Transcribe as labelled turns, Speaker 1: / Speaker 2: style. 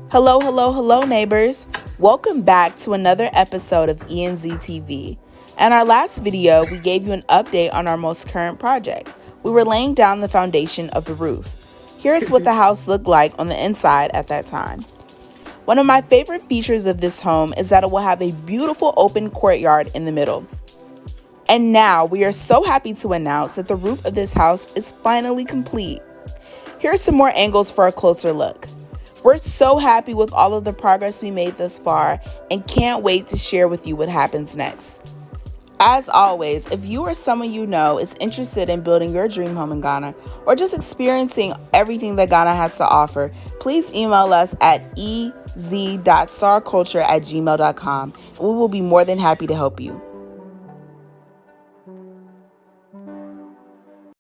Speaker 1: Hello, hello, hello, neighbors. Welcome back to another episode of ENZ TV. In our last video, we gave you an update on our most current project. We were laying down the foundation of the roof. Here's what the house looked like on the inside at that time. One of my favorite features of this home is that it will have a beautiful open courtyard in the middle. And now we are so happy to announce that the roof of this house is finally complete. Here's some more angles for a closer look. We're so happy with all of the progress we made thus far and can't wait to share with you what happens next. As always, if you or someone you know is interested in building your dream home in Ghana or just experiencing everything that Ghana has to offer, please email us at ez.sarculture@gmail.com and we will be more than happy to help you.